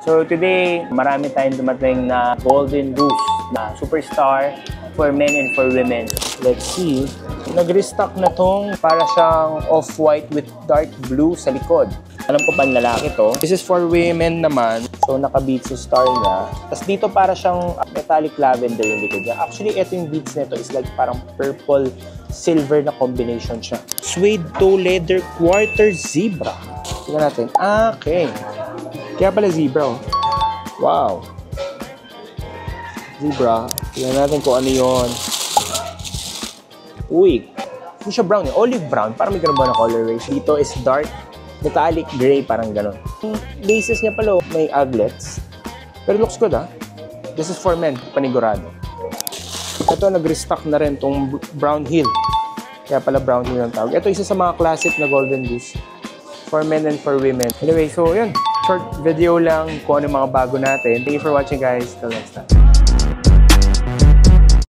So today, marami tayong dumating na Golden Goose na superstar for men and for women. Let's see. Nag-restock na tong para siyang off-white with dark blue sa likod. Alam ko panlalaki to. This is for women naman. So naka-beads yung star niya. Tapos dito para siyang metallic lavender yung likod niya. Actually, ito yung beads nito is like parang purple silver na combination siya. Suede toe leather quarter zebra. Tingnan natin. Okay. Kaya pala zebra, oh. Wow. Zebra. Tingnan natin kung ano yun. Uy. Hindi siya brown, eh. Olive brown. Parang may ganun ba na colorway. Dito is dark metallic gray, parang ganun. Yung laces niya pala, may aglets. Pero looks good, ha? This is for men. Panigurado. Ito, nag-restock na rin tong brown heel. Kaya pala brown heel ang tawag. Ito, isa sa mga classic na Golden Goose. For men and for women. Anyway, so yun. Short video lang kung ano yung mga bago natin. Thank you for watching, guys. Till next time.